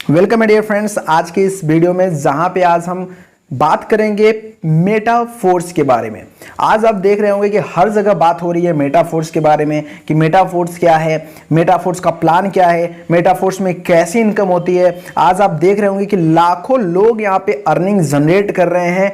Welcome dear friends. आज के इस वीडियो में जहां पे आज हम बात करेंगे मेटाफोर्स के बारे में। आज आप देख रहे होंगे कि हर जगह बात हो रही है मेटाफोर्स के बारे में कि मेटाफोर्स क्या है, मेटाफोर्स का प्लान क्या है, मेटाफोर्स में कैसी इनकम होती है। आज आप देख रहे होंगे कि लाखों लोग यहाँ पे अर्निंग जनरेट कर रहे हैं।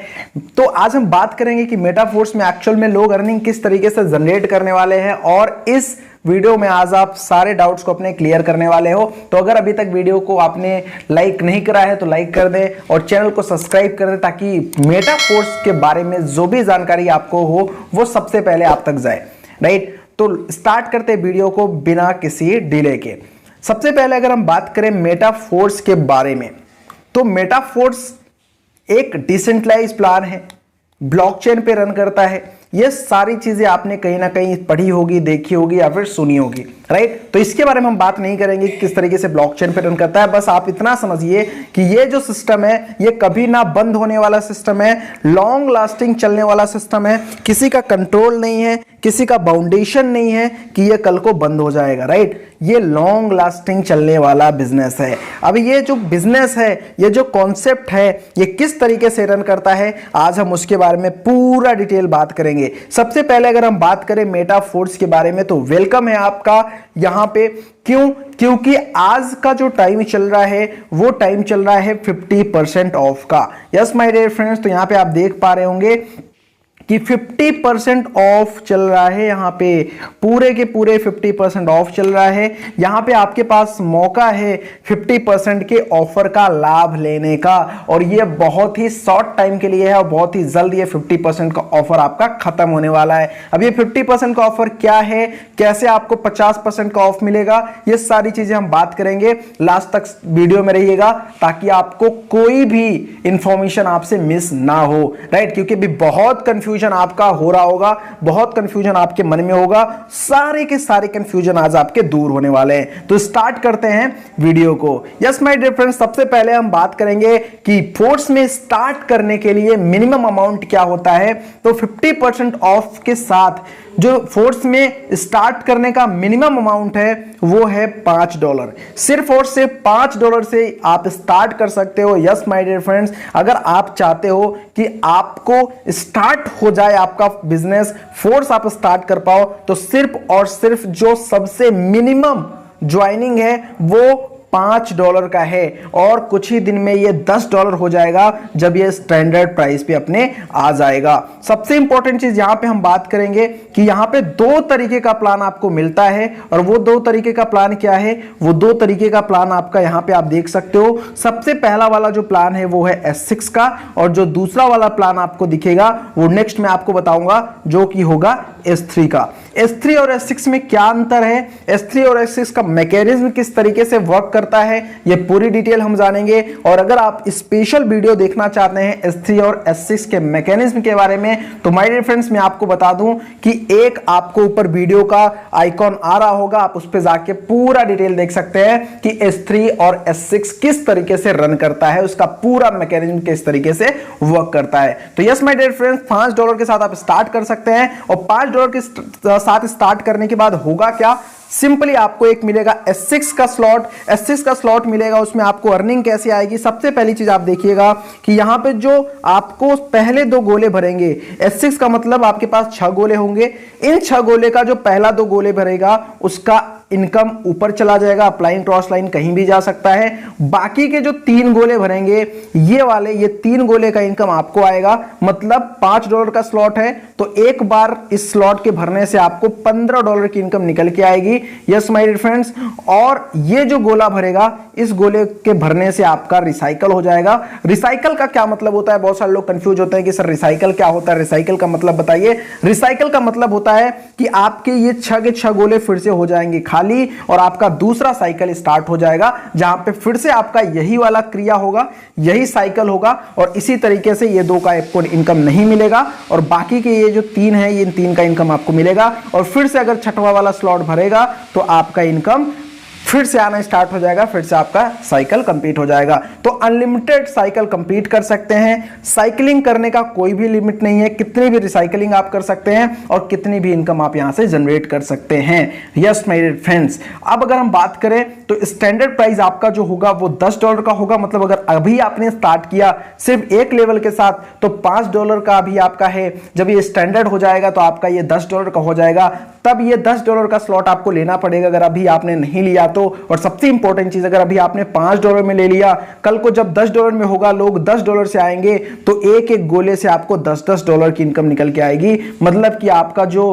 तो आज हम बात करेंगे कि मेटाफोर्स में एक्चुअल में लोग अर्निंग किस तरीके से जनरेट करने वाले हैं और इस वीडियो में आज आप सारे डाउट्स को अपने क्लियर करने वाले हो। तो अगर अभी तक वीडियो को आपने लाइक नहीं करा है तो लाइक कर दें और चैनल को सब्सक्राइब कर दें ताकि मेटाफोर्स के बारे में जो भी जानकारी आपको हो वो सबसे पहले आप तक जाए। राइट, तो स्टार्ट करते हैं वीडियो को बिना किसी डिले के। सबसे पहले अगर हम बात करें मेटाफोर्स के बारे में, तो मेटाफोर्स एक डिसेंट्रलाइज प्लान है, ब्लॉकचेन पे रन करता है। ये सारी चीजें आपने कहीं ना कहीं पढ़ी होगी, देखी होगी या फिर सुनी होगी। राइट, तो इसके बारे में हम बात नहीं करेंगे कि किस तरीके से ब्लॉकचेन पे रन करता है। बस आप इतना समझिए कि ये जो सिस्टम है ये कभी ना बंद होने वाला सिस्टम है, लॉन्ग लास्टिंग चलने वाला सिस्टम है। किसी का कंट्रोल नहीं है, किसी का बाउंडेशन नहीं है कि ये कल को बंद हो जाएगा। राइट, ये लॉन्ग लास्टिंग चलने वाला बिजनेस है। अब ये जो बिजनेस है, ये जो कॉन्सेप्ट है, ये किस तरीके से रन करता है, आज हम उसके बारे में पूरा डिटेल बात करेंगे। सबसे पहले अगर हम बात करें मेटाफोर्स के बारे में, तो वेलकम है आपका यहां पे। क्योंकि आज का जो टाइम चल रहा है वो टाइम चल रहा है 50% ऑफ का। यस माय डियर फ्रेंड्स, तो यहां पे आप देख पा रहे होंगे कि 50% ऑफ चल रहा है। यहां पे पूरे के पूरे 50% ऑफ चल रहा है। यहां पे आपके पास मौका है 50% के ऑफर का लाभ लेने का, और ये बहुत ही शॉर्ट टाइम के लिए है और बहुत ही जल्द ये 50% का ऑफर आपका खत्म होने वाला है। अब ये 50% का ऑफर क्या है, कैसे आपको 50% का ऑफ मिलेगा, ये सारी चीजें हम बात करेंगे। लास्ट तक वीडियो में रहिएगा ताकि आपको कोई भी इंफॉर्मेशन आपसे मिस ना हो। राइट, क्योंकि भी बहुत कंफ्यूजन आपका हो रहा होगा, बहुत कंफ्यूजन आपके मन में होगा। सारे के सारे कंफ्यूजन आज आपके दूर होने वाले हैं। तो स्टार्ट करते हैं वीडियो को। यस माय डियर फ्रेंड्स, सबसे पहले हम बात करेंगे कि फोर्स में स्टार्ट करने के लिए मिनिमम अमाउंट क्या होता है। तो 50% ऑफ के साथ जो फोर्स में स्टार्ट करने का मिनिमम अमाउंट है वो है $5। सिर्फ और सिर्फ $5 से आप स्टार्ट कर सकते हो। यस माय डियर फ्रेंड्स, अगर आप चाहते हो कि आपको स्टार्ट हो जाए आपका बिजनेस, फोर्स आप स्टार्ट कर पाओ, तो सिर्फ और सिर्फ जो सबसे मिनिमम ज्वाइनिंग है वो $5 का है, और कुछ ही दिन में ये $10 हो जाएगा जब ये स्टैंडर्ड प्राइस पे अपने आ जाएगा। सबसे इंपॉर्टेंट चीज यहां पे हम बात करेंगे कि यहां पे 2 तरीके का प्लान आपको मिलता है, और वो 2 तरीके का प्लान क्या है, वो 2 तरीके का प्लान आपका यहां पे आप देख सकते हो। सबसे पहला वाला जो प्लान है वो है S6 का, और जो दूसरा वाला प्लान आपको दिखेगा वो नेक्स्ट मैं आपको बताऊंगा जो कि होगा S3 का। S3 और S6 में क्या अंतर है, S3 और S6 का मैकेनिज्म किस तरीके से वर्क करता है, ये पूरी डिटेल हम जानेंगे। और अगर आप स्पेशल वीडियो देखना चाहते हैं S3 और S6 के मैकेनिज्म के बारे में, तो माय डियर फ्रेंड्स मैं आपको बता दूं कि एक आपको ऊपर वीडियो का आइकॉन आ रहा होगा, आप उस पर जाके पूरा डिटेल देख सकते हैं कि S3 और S6 किस तरीके से रन करता है, उसका पूरा मैकेनिज्म किस तरीके से वर्क करता है। तो यस माय डियर फ्रेंड्स, $5 के साथ आप स्टार्ट कर सकते हैं, और $5 के साथ स्टार्ट करने के बाद होगा क्या, सिंपली आपको एक मिलेगा S6 का स्लॉट। S6 का स्लॉट मिलेगा, उसमें आपको अर्निंग कैसे आएगी। सबसे पहली चीज आप देखिएगा कि यहां पे जो आपको पहले 2 गोले भरेंगे, S6 का मतलब आपके पास 6 गोले होंगे। इन 6 गोले का जो पहला 2 गोले भरेगा उसका इनकम ऊपर चला जाएगा, अपलाइन क्रॉस लाइन कहीं भी जा सकता है। बाकी के जो 3 गोले भरेंगे ये 3 गोले का इनकम आपको आएगा। मतलब $5 का स्लॉट है तो एक बार इस स्लॉट के भरने से आपको $15 की इनकम निकल के आएगी। यस माय डियर फ्रेंड्स, और ये जो गोला भरेगा इस गोले के भरने से आपका रिसाइकल हो जाएगा। रिसाइकल का क्या मतलब होता है, बहुत सारे लोग कंफ्यूज होते हैं कि सर रिसाइकल क्या होता है, रिसाइकल का मतलब बताइए। रिसाइकल का मतलब होता है कि आपके ये 6 के 6 गोले फिर से हो जाएंगे खाली, और आपका दूसरा साइकिल स्टार्ट हो जाएगा जहां पे फिर से आपका यही वाला क्रिया होगा, यही साइकिल होगा, और इसी तरीके से ये 2 का आपको इनकम नहीं मिलेगा, और बाकी के ये जो 3 है इन 3 का इनकम आपको मिलेगा। और फिर से अगर 6वां वाला स्लॉट भरेगा तो आपका इनकम फिर से आना स्टार्ट हो जाएगा, फिर से आपका साइकिल कंप्लीट हो जाएगा। तो अनलिमिटेड साइकिल कंप्लीट कर सकते हैं। साइकिलिंग करने का कोई भी लिमिट नहीं है, कितनी भी रिसाइकलिंग आप कर सकते हैं और कितनी भी इनकम आप यहां से जनरेट कर सकते हैं। यस माय डियर फ्रेंड्स, अब अगर हम बात करें तो स्टैंडर्ड प्राइस आपका जो होगा वो $10 का होगा। मतलब अगर अभी आपने स्टार्ट किया सिर्फ एक लेवल के साथ तो $5 का अभी आपका है। जब ये स्टैंडर्ड हो जाएगा तो आपका ये $10 का हो जाएगा, तब ये $10 का स्लॉट आपको लेना पड़ेगा अगर अभी आपने नहीं लिया तो। और सबसे इंपॉर्टेंट चीज, अगर अभी आपने $5 में ले लिया, कल को जब $10 में होगा, लोग $10 से आएंगे तो एक एक गोले से आपको $10 की इनकम निकल के आएगी। मतलब कि आपका जो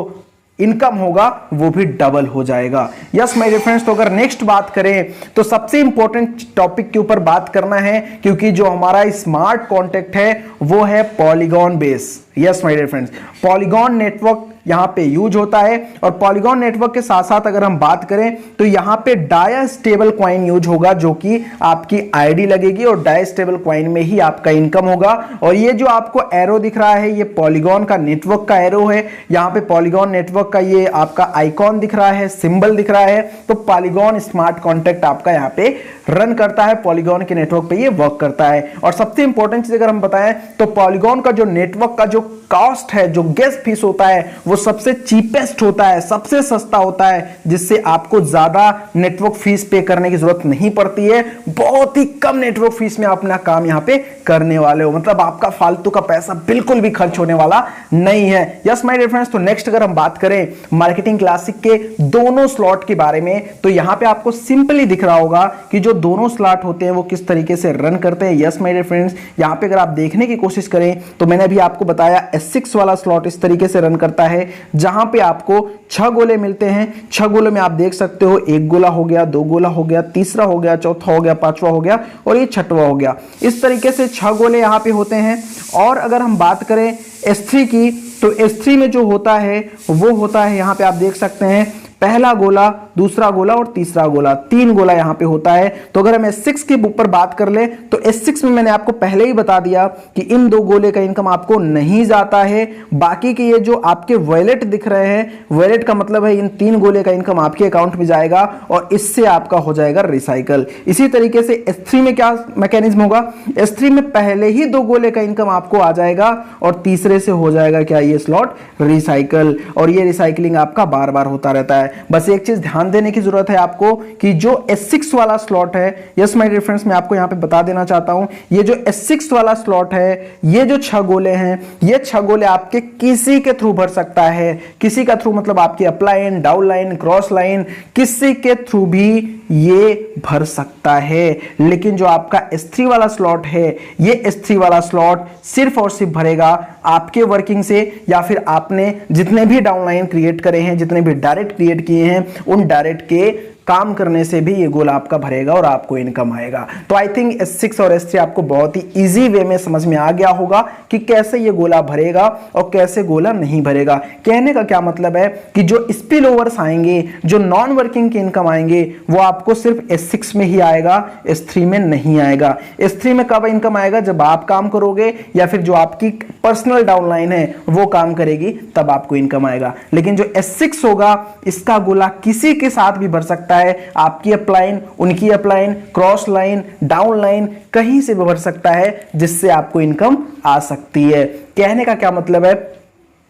इनकम होगा वो भी डबल हो जाएगा। यस माय डियर फ्रेंड्स, तो अगर नेक्स्ट बात करें तो सबसे इंपॉर्टेंट टॉपिक के ऊपर बात करना है, क्योंकि जो हमारा स्मार्ट कॉन्ट्रैक्ट है वो है Polygon base. Yes my dear friends, Polygon network यहां पे यूज होता है। और पॉलीगॉन नेटवर्क के साथ साथ अगर हम बात करें तो यहां पे डाया स्टेबल कॉइन यूज होगा, जो कि आपकी आईडी लगेगी और डाया स्टेबल कॉइन में ही आपका इनकम होगा। और ये जो आपको एरो दिख रहा है ये पॉलीगॉन का नेटवर्क का एरो है। यहां पे पॉलीगॉन नेटवर्क का ये आपका आइकॉन दिख रहा है, सिंबल दिख रहा है। तो पॉलीगॉन स्मार्ट कॉन्ट्रैक्ट आपका यहां पे रन करता है, पॉलीगॉन के नेटवर्क पे ये वर्क करता है। और सबसे इंपॉर्टेंट चीज अगर हम बताएं तो पॉलीगॉन का जो नेटवर्क का जो कॉस्ट है, जो गैस फीस होता है, वो सबसे चीपेस्ट होता है, सबसे सस्ता होता है, जिससे आपको ज्यादा नेटवर्क फीस पे करने की जरूरत नहीं पड़ती है। बहुत ही कम नेटवर्क फीस में अपना काम यहां पे करने वाले हो। मतलब आपका फालतू का पैसा बिल्कुल भी खर्च होने वाला नहीं है। यस माय डियर फ्रेंड्स, तो नेक्स्ट अगर हम बात करें मार्केटिंग क्लासिक के दोनों स्लॉट के बारे में, तो यहां पे आपको सिंपली दिख रहा होगा कि जो दोनों स्लॉट होते हैं वो किस तरीके से रन करते हैं। यस माय डियर फ्रेंड्स, यहां पे अगर आप देखने की कोशिश करें तो मैंने अभी आपको बताया S6 वाला स्लॉट इस तरीके से रन करता है, जहां पे आपको 6 गोले मिलते हैं। 6 गोले में आप देख सकते हो, एक गोला हो गया, 2 गोला हो गया, तीसरा हो गया, चौथा हो गया, पांचवा हो गया और ये छठवा हो गया। इस तरीके से 6 गोले यहां पे होते हैं। और अगर हम बात करें S3 की, तो S3 में जो होता है वो होता है, यहां पे आप देख सकते हैं, पहला गोला, दूसरा गोला और तीसरा गोला, 3 गोला यहां पे होता है। तो अगर हम S6 के ऊपर बात कर ले तो S6 में मैंने आपको पहले ही बता दिया कि इन 2 गोले का इनकम आपको नहीं जाता है। बाकी के ये जो आपके वॉलेट दिख रहे हैं, वॉलेट का मतलब है इन 3 गोले का इनकम आपके अकाउंट में जाएगा और इससे आपका हो जाएगा रिसाइकल। इसी तरीके से S3 में क्या मैकेनिज्म होगा, S3 में पहले ही 2 गोले का इनकम आपको आ जाएगा और तीसरे से हो जाएगा क्या, ये स्लॉट रिसाइकल। और ये रिसाइकलिंग आपका बार बार होता रहता है। बस एक चीज ध्यान देने की जरूरत है आपको कि जो S6 वाला स्लॉट है, यस माय डियर फ्रेंड्स, मैं आपको यहां पे बता देना चाहता हूं, ये जो S6 वाला स्लॉट है, ये जो 6 गोले हैं, ये 6 गोले आपके किसी के थ्रू भर सकता है। किसी का थ्रू मतलब आपकी upline, down line, cross line, किसी के थ्रू भी ये भर सकता है। लेकिन जो आपका S3 वाला स्लॉट है, ये S3 वाला स्लॉट सिर्फ और सिर्फ भरेगा आपके वर्किंग से, या फिर आपने जितने भी डाउनलाइन क्रिएट करे हैं, जितने भी डायरेक्ट क्रिएट किए हैं, उन डायरेक्ट के काम करने से भी ये गोला आपका भरेगा और आपको इनकम आएगा। तो आई थिंक S6 और S3 आपको बहुत ही इजी वे में समझ में आ गया होगा कि कैसे ये गोला भरेगा और कैसे गोला नहीं भरेगा। कहने का क्या मतलब है कि जो स्पिल ओवर्स आएंगे, जो नॉन वर्किंग के इनकम आएंगे, वो आपको सिर्फ S6 में ही आएगा, S3 में नहीं आएगा। S3 में कब इनकम आएगा, जब आप काम करोगे या फिर जो आपकी पर्सनल डाउनलाइन है वो काम करेगी, तब आपको इनकम आएगा। लेकिन जो S6 होगा, इसका गोला किसी के साथ भी भर सकता है। आपकी अपलाइन, उनकी upline, cross line, down line, कहीं से भी भर सकता है, जिससे आपको इनकम आ सकती है। कहने का क्या मतलब है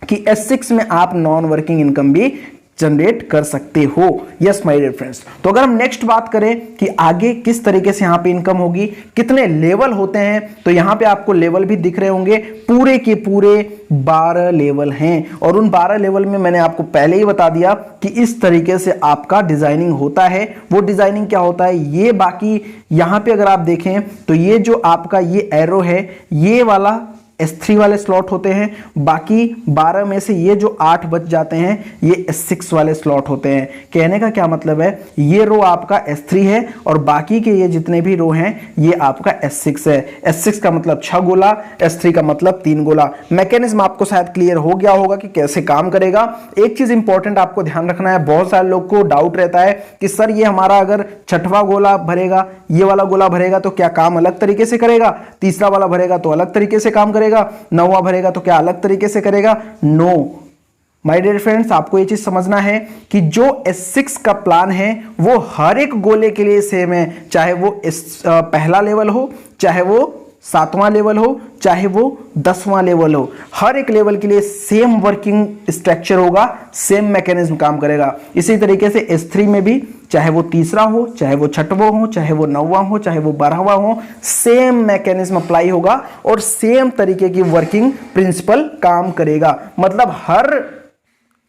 कि S6 में आप नॉन वर्किंग इनकम भी जनरेट कर सकते हो। यस माय डियर फ्रेंड्स, तो अगर हम नेक्स्ट बात करें कि आगे किस तरीके से यहां पे इनकम होगी, कितने लेवल होते हैं, तो यहां पे आपको लेवल भी दिख रहे होंगे, पूरे के पूरे 12 लेवल हैं। और उन 12 लेवल में मैंने आपको पहले ही बता दिया कि इस तरीके से आपका डिजाइनिंग होता है। वो डिजाइनिंग क्या होता है, ये बाकी यहां पे अगर आप देखें तो ये जो आपका ये एरो है, ये वाला S3 वाले स्लॉट होते हैं। बाकी 12 में से ये जो 8 बच जाते हैं, ये S6 वाले स्लॉट होते हैं। कहने का क्या मतलब है, ये रो आपका S3 है और बाकी के ये जितने भी रो हैं ये आपका S6 है। S6 का मतलब 6 गोला, S3 का मतलब 3 गोला। मैकेनिज्म आपको शायद क्लियर हो गया होगा कि कैसे काम करेगा। एक चीज इंपॉर्टेंट आपको ध्यान रखना है, बहुत सारे लोग को डाउट रहता है कि सर ये हमारा अगर 6वां गोला भरेगा, ये वाला गोला भरेगा तो क्या काम अलग तरीके से करेगा, तीसरा वाला भरेगा तो अलग तरीके से काम करेगा, 9वां भरेगा तो क्या अलग तरीके से करेगा। नो, माय डियर फ्रेंड्स, आपको ये चीज समझना है कि जो S6 का प्लान है वो हर एक गोले के लिए सेम है, चाहे वो पहला लेवल हो, चाहे वो 7वां लेवल हो, चाहे वो 10वां लेवल हो, हर एक लेवल के लिए सेम वर्किंग स्ट्रक्चर होगा, सेम मैकेनिज्म काम करेगा। इसी तरीके से S3 में भी चाहे वो तीसरा हो, चाहे वो छठवां हो, चाहे वो 9वां हो, चाहे वो 12वां हो, सेम मैकेनिज्म अप्लाई होगा और सेम तरीके की वर्किंग प्रिंसिपल काम करेगा। मतलब हर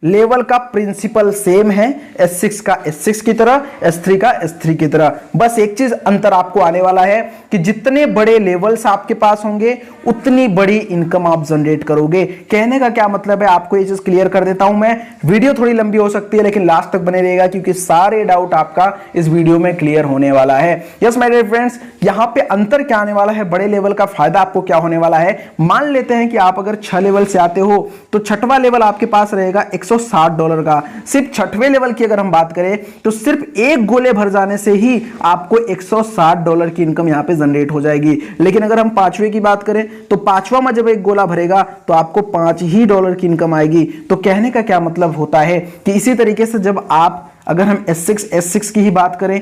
लेवल का प्रिंसिपल सेम है, S6 का S6 की तरह, S3 का S3 की तरह। बस एक चीज अंतर आपको आने वाला है कि जितने बड़े लेवल्स आपके पास होंगे उतनी बड़ी इनकम आप जनरेट करोगे। कहने का क्या मतलब है, आपको ये चीज क्लियर कर देता हूं मैं। वीडियो थोड़ी लंबी हो सकती है लेकिन लास्ट तक बने रहेगा क्योंकि सारे डाउट आपका इस वीडियो में क्लियर होने वाला है। यस माय डियर फ्रेंड्स, यहां पे अंतर क्या आने वाला है, बड़े लेवल का फायदा आपको क्या होने वाला है। मान लेते हैं कि आप अगर 6 लेवल से आते हो तो छठवां लेवल आपके पास रहेगा $160 का। सिर्फ छठवें लेवल की अगर हम बात करें तो सिर्फ एक गोले भर जाने से ही आपको $160 की इनकम यहां पे जनरेट हो जाएगी। लेकिन अगर हम 5वें की बात करें तो 5वां में जब एक गोला भरेगा तो आपको $5 की इनकम आएगी। तो कहने का क्या मतलब होता है कि इसी तरीके से जब आप, अगर हम S6 की ही बात करें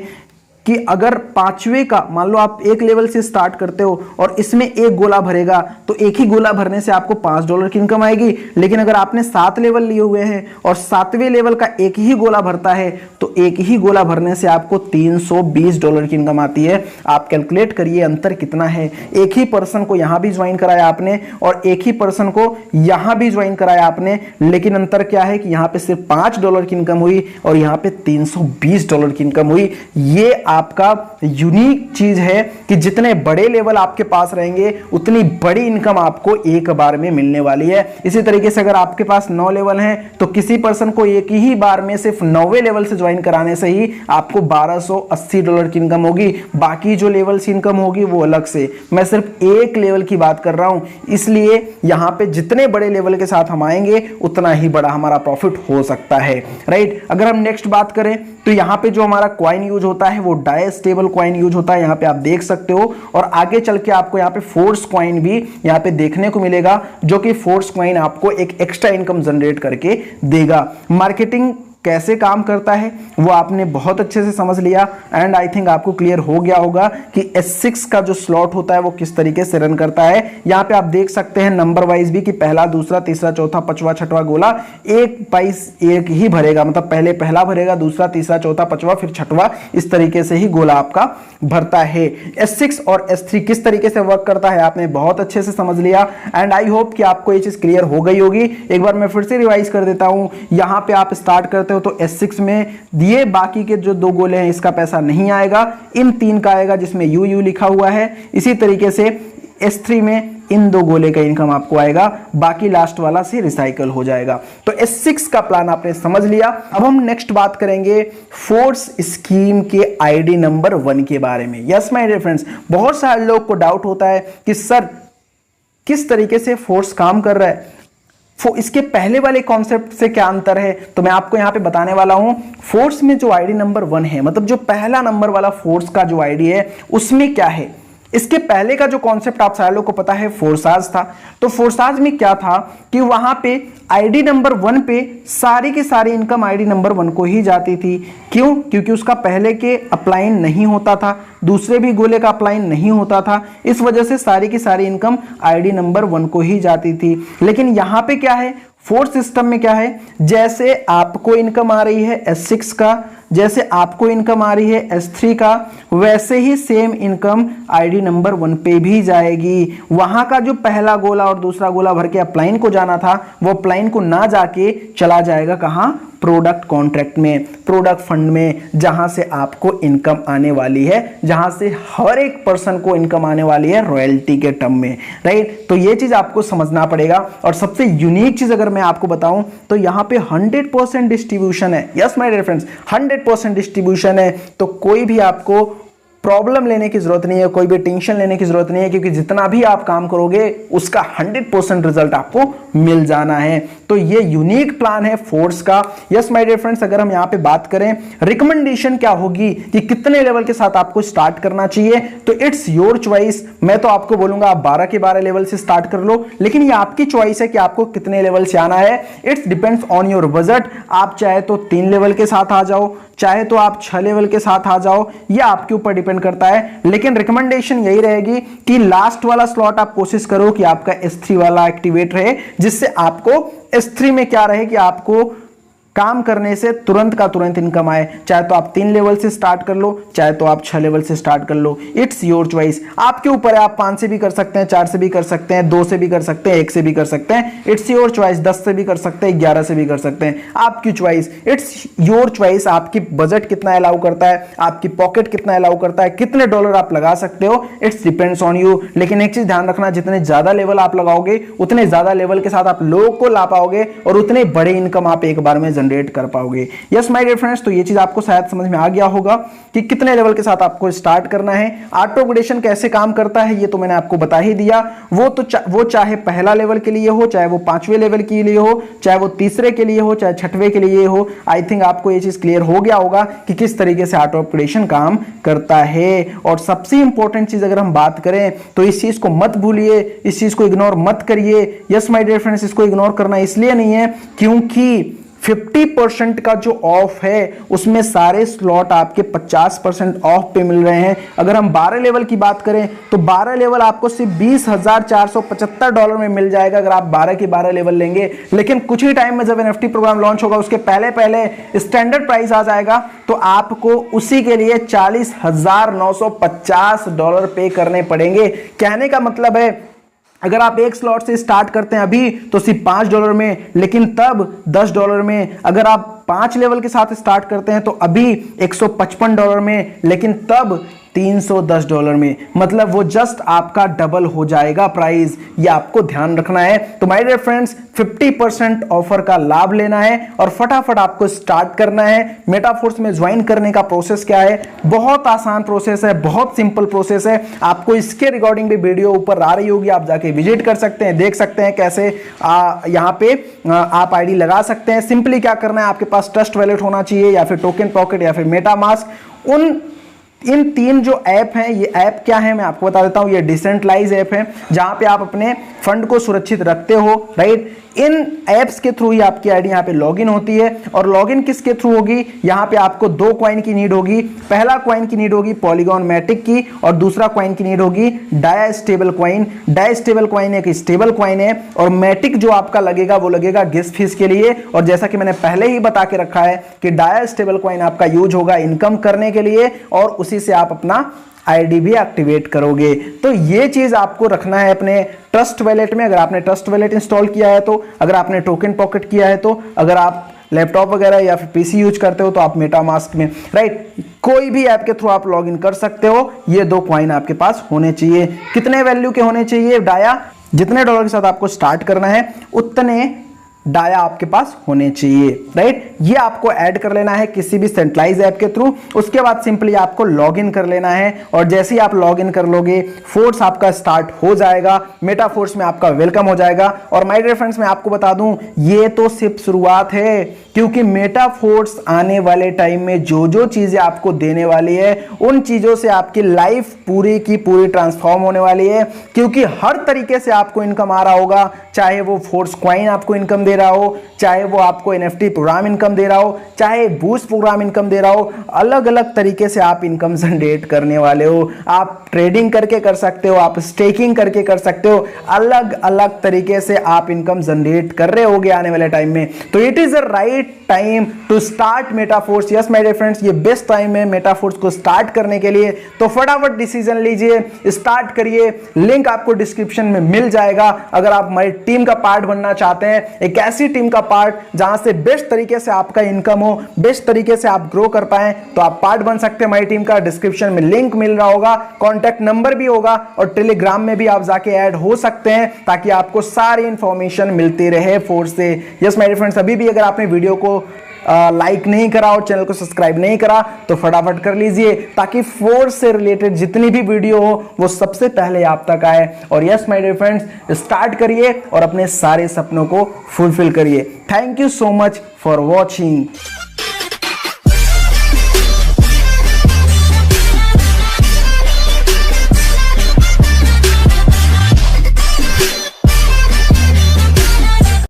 कि अगर 5वें का मान लो आप एक लेवल से स्टार्ट करते हो और इसमें एक गोला भरेगा तो एक ही गोला भरने से आपको $5 की इनकम आएगी। लेकिन अगर आपने 7 लेवल लिए हुए हैं और 7वें लेवल का एक ही गोला भरता है तो एक ही गोला भरने से आपको $320 की इनकम आती है। आप कैलकुलेट करिए अंतर कितना है। एक ही पर्सन को यहां भी ज्वाइन कराया आपने और एक ही पर्सन को यहां भी ज्वाइन कराया आपने, लेकिन अंतर क्या है कि यहां पे सिर्फ $5 की इनकम हुई और यहां पे $320 की इनकम हुई। ये आपका यूनिक चीज है कि जितने बड़े लेवल आपके पास रहेंगे उतनी बड़ी इनकम आपको एक बार में मिलने वाली है। इसी तरीके से अगर आपके पास 9 लेवल हैं तो किसी पर्सन को एक ही बार में सिर्फ 9वें लेवल से ज्वाइन कराने से ही आपको $1280 की इनकम होगी। बाकी जो लेवल से इनकम होगी वो अलग से। मैं सिर्फ एक लेवल की बात कर रहा हूं, इसलिए यहां पे जितने बड़े लेवल के साथ हम आएंगे उतना ही बड़ा हमारा प्रॉफिट हो सकता है, राइट। अगर हम नेक्स्ट बात करें तो यहां पे जो हमारा कॉइन यूज होता है वो डाई स्टेबल कॉइन यूज होता है, यहां पे आप देख सकते हो। और आगे चल के आपको यहां पे फोर्स कॉइन भी यहां पे देखने को मिलेगा, जो कि फोर्स कॉइन आपको एक एक्स्ट्रा इनकम जनरेट करके देगा। मार्केटिंग कैसे काम करता है वो आपने बहुत अच्छे से समझ लिया एंड आई थिंक आपको क्लियर हो गया होगा कि S6 का जो स्लॉट होता है वो किस तरीके से रन करता है। यहां पे आप देख सकते हैं नंबर वाइज भी कि पहला, दूसरा, तीसरा, चौथा, 5वां, 6वां गोला एक वाइज एक ही भरेगा। मतलब पहले पहला भरेगा, दूसरा, तीसरा, चौथा, 5वां, फिर 6वां, इस तरीके से ही गोला आपका भरता है। S6 और S3 किस तरीके से वर्क करता है आपने बहुत अच्छे से समझ लिया एंड आई होप कि आपको ये चीज क्लियर हो गई होगी। एक बार मैं फिर से रिवाइज कर देता हूं। यहां पे आप स्टार्ट करते हो तो S6 में दिए बाकी के जो 2 गोले हैं इसका पैसा नहीं आएगा, इन 3 का आएगा जिसमें यू लिखा हुआ है। इसी तरीके से S3 में इन 2 गोले का इनकम आपको आएगा, बाकी लास्ट वाला से रिसाइकल हो जाएगा। तो S6 का प्लान आपने समझ लिया। अब हम नेक्स्ट बात करेंगे फोर्स स्कीम के ID नंबर 1 के बारे में। यस माय डियर फ्रेंड्स, बहुत सारे लोग को डाउट होता है कि सर किस तरीके से फोर्स काम कर रहा है, इसके पहले वाले कॉन्सेप्ट से क्या अंतर है, तो मैं आपको यहां पे बताने वाला हूं। फोर्स में जो ID नंबर 1 है, मतलब जो पहला नंबर वाला फोर्स का जो ID है उसमें क्या है। इसके पहले का जो कॉन्सेप्ट आप सारे लोग को पता है फोर्साज था। तो फोर्साज में क्या था कि वहां पे ID नंबर 1 पे सारी की सारी इनकम ID नंबर 1 को ही जाती थी। क्यों? क्योंकि उसका पहले के अप्लाइन नहीं होता था, दूसरे भी गोले का अप्लाइन नहीं होता था, इस वजह से सारी की सारी इनकम ID नंबर 1 को ही जाती थी। लेकिन यहां पे क्या है, फोर्स सिस्टम में क्या है, जैसे आपको इनकम आ रही है S6 का, जैसे आपको इनकम आ रही है S3 का, वैसे ही सेम इनकम ID नंबर 1 पे भी जाएगी। वहां का जो पहला गोला और दूसरा गोला भर के अपलाइन को जाना था वो अपलाइन को ना जाके चला जाएगा कहां, प्रोडक्ट कॉन्ट्रैक्ट में, प्रोडक्ट फंड में, जहां से आपको इनकम आने वाली है, जहां से हर एक पर्सन को इनकम आने वाली है रॉयल्टी के टर्म में, राइट। तो ये चीज आपको समझना पड़ेगा। और सबसे यूनिक चीज अगर मैं आपको बताऊं तो यहां पे 100% डिस्ट्रीब्यूशन है। Yes my dear friends, 100% distribution है। तो कोई भी आपको प्रॉब्लम लेने की जरूरत नहीं है, कोई भी टेंशन लेने की जरूरत नहीं है, क्योंकि जितना भी आप काम करोगे उसका 100% रिजल्ट आपको मिल जाना है। तो ये यूनिक प्लान है फोर्स का। यस माय डियर फ्रेंड्स, अगर हम यहां पे बात करें रिकमेंडेशन क्या होगी कि कितने लेवल के साथ आपको स्टार्ट करना चाहिए, तो इट्स योर चॉइस। मैं तो आपको बोलूंगा आप 12 के 12 लेवल से स्टार्ट कर लो, लेकिन ये आपकी चॉइस है कि आपको कितने लेवल से आना है। It's depends on your budget. आप चाहे तो 3 लेवल के साथ आ जाओ, चाहे तो आप 6 लेवल के साथ आ जाओ, यह आपके ऊपर डिपेंड करता है। लेकिन रिकमेंडेशन यही रहेगी कि लास्ट वाला स्लॉट आप कोशिश करो कि आपका S3 वाला एक्टिवेट रहे, जिससे आपको S3 में क्या रहे कि आपको काम करने से तुरंत का तुरंत इनकम आए। चाहे तो आप 3 लेवल से स्टार्ट कर लो, चाहे तो आप 6 लेवल से स्टार्ट कर लो। इट्स योर चॉइस, आपके ऊपर है। आप 5 से भी कर सकते हैं, 4 से भी कर सकते हैं, 2 से भी कर सकते हैं, 1 से भी कर सकते हैं। It's your choice. 10 से भी कर सकते हैं, 11 से भी कर सकते हैं, आपकी चॉइस। It's your choice. आपकी बजट कितना अलाउ करता है, आपकी पॉकेट कितना अलाउ करता है, कितने डॉलर आप लगा सकते हो, इट्स डिपेंड्स ऑन यू। लेकिन एक चीज ध्यान रखना, जितने ज्यादा लेवल आप लगाओगे उतने ज्यादा लेवल के साथ आप लोगों को ला पाओगे और उतने बड़े इनकम आप एक बार में जनरेट कर पाओगे। यस माय डियर फ्रेंड्स, तो ये चीज आपको शायद समझ में आ गया होगा कि कितने लेवल के साथ आपको स्टार्ट करना है। ऑटो अपग्रेडेशन कैसे काम करता है ये तो मैंने आपको बता ही दिया। वो चाहे पहला लेवल के लिए हो, चाहे वो 5वें लेवल के लिए हो, चाहे वो 3रे के लिए हो, चाहे 6वें के लिए हो। आई थिंक आपको ये चीज क्लियर हो गया होगा कि किस तरीके से ऑटो अपग्रेडेशन काम करता है। और सबसे इंपॉर्टेंट चीज अगर हम बात करें तो इस चीज को मत भूलिए, इस चीज को इग्नोर मत करिए। यस माय डियर फ्रेंड्स, इसको इग्नोर करना इसलिए नहीं है क्योंकि 50% का जो ऑफ है उसमें सारे स्लॉट आपके 50% ऑफ पे मिल रहे हैं। अगर हम 12 लेवल की बात करें तो 12 लेवल आपको सिर्फ $20,475 में मिल जाएगा अगर आप 12 के 12 लेवल लेंगे। लेकिन कुछ ही टाइम में जब NFT प्रोग्राम लॉन्च होगा उसके पहले पहले स्टैंडर्ड प्राइस आ जाएगा, तो आपको उसी के लिए $40,950 पे करने पड़ेंगे। कहने का मतलब है अगर आप एक स्लॉट से स्टार्ट करते हैं अभी तो सिर्फ $5 में, लेकिन तब $10 में। अगर आप 5 लेवल के साथ स्टार्ट करते हैं तो अभी $155 में, लेकिन तब $310 में। मतलब वो जस्ट आपका डबल हो जाएगा प्राइस, ये आपको ध्यान रखना है। तो माय डियर फ्रेंड्स, 50% ऑफर का लाभ लेना है और फटाफट आपको स्टार्ट करना है। मेटाफोर्स में ज्वाइन करने का प्रोसेस क्या है? बहुत आसान प्रोसेस है, बहुत सिंपल प्रोसेस है। आपको इसके रिगार्डिंग भी वीडियो ऊपर आ रही होगी, आप जाके विजिट कर सकते हैं, देख सकते हैं कैसे यहाँ पे आप आईडी लगा सकते हैं। सिंपली क्या करना है, आपके पास ट्रस्ट वॉलेट होना चाहिए या फिर टोकन पॉकेट या फिर मेटामास्क। इन 3 जो ऐप हैं, ये ऐप क्या है मैं आपको बता देता हूं। ये डिसेंट्रलाइज ऐप है जहां पे आप अपने फंड को सुरक्षित रखते हो, राइट। इन ऐप्स के थ्रू ही आपकी आईडी यहाँ पे लॉगिन होती है। और लॉगिन किसके थ्रू होगी? यहाँ पे आपको 2 कॉइन की नीड होगी। पहला कॉइन की नीड होगी पॉलीगॉन मैटिक की और दूसरा कॉइन की नीड होगी Dai stable coin. Dai stable coin एक स्टेबल कॉइन है और मैटिक जो आपका लगेगा वो लगेगा गैस फीस के लिए। और जैसा कि मैंने पहले ही बता के रखा है कि डाया स्टेबल कॉइन आपका यूज होगा इनकम करने के लिए और उसी से आप अपना आईडी भी एक्टिवेट करोगे। तो ये चीज आपको रखना है अपने ट्रस्ट वॉलेट में। अगर आपने ट्रस्ट वॉलेट इंस्टॉल किया है तो, अगर आपने टोकन पॉकेट किया है तो, अगर आप लैपटॉप वगैरह या फिर पीसी यूज करते हो तो आप मेटामास्क में, राइट, कोई भी ऐप के थ्रू आप लॉगिन कर सकते हो। ये 2 कॉइन आपके पास होने चाहिए। कितने वैल्यू के होने चाहिए? डाया, जितने डॉलर के साथ आपको स्टार्ट करना है उतने डाया आपके पास होने चाहिए, राइट। ये आपको ऐड कर लेना है किसी भी सेंट्रलाइज ऐप के थ्रू। उसके बाद सिंपली आपको लॉगिन कर लेना है और जैसे ही आप लॉगिन कर लोगे फोर्स आपका स्टार्ट हो जाएगा। मेटाफोर्स में आपका वेलकम हो जाएगा। और माय डियर फ्रेंड्स, मैं आपको बता दूं ये तो सिर्फ शुरुआत है, क्योंकि मेटाफोर्स आने वाले टाइम में जो जो चीजें आपको देने वाली है उन चीजों से आपकी लाइफ पूरी की पूरी ट्रांसफॉर्म होने वाली है। क्योंकि हर तरीके से आपको इनकम आ रहा होगा, चाहे वो फोर्स कॉइन आपको इनकम दे रहा हो, चाहे वो आपको NFT प्रोग्राम इनकम दे रहा हो, चाहे बूस्ट प्रोग्राम इनकम दे रहा हो। अलग अलग तरीके से आप इनकम जनरेट करने वाले हो। आप ट्रेडिंग करके कर सकते हो, आप स्टेकिंग करके कर सकते हो, अलग अलग तरीके से आप इनकम जनरेट कर रहे होगे आने वाले टाइम में। तो it is a right time to start Metaforce. Yes my dear friends, ये बेस्ट टाइम है मेटाफोर्स को स्टार्ट करने के लिए। तो फटाफट डिसीजन लीजिए, स्टार्ट करिए। लिंक आपको डिस्क्रिप्शन में मिल जाएगा। अगर आप हमारी टीम का पार्ट बनना चाहते हैं, एक ऐसी टीम का पार्ट जहां से बेस्ट तरीके से आपका इनकम हो, बेस्ट तरीके से आप ग्रो कर पाए, तो आप पार्ट बन सकते हैं हमारी टीम का। डिस्क्रिप्शन में लिंक मिल रहा होगा, कॉन्टैक्ट नंबर भी होगा और टेलीग्राम में भी आप जाके ऐड हो सकते हैं ताकि आपको सारी इंफॉर्मेशन मिलती रहे फोर्स से। यस माय डियर फ्रेंड्स, अभी भी अगर आपने वीडियो को लाइक नहीं करा और चैनल को सब्सक्राइब नहीं करा तो फटाफट कर लीजिए, ताकि फोर्स से रिलेटेड जितनी भी वीडियो हो वो सबसे पहले आप तक आए। और yes my dear friends, start करिए और अपने सारे सपनों को फुलफिल करिए। Thank you so much for watching.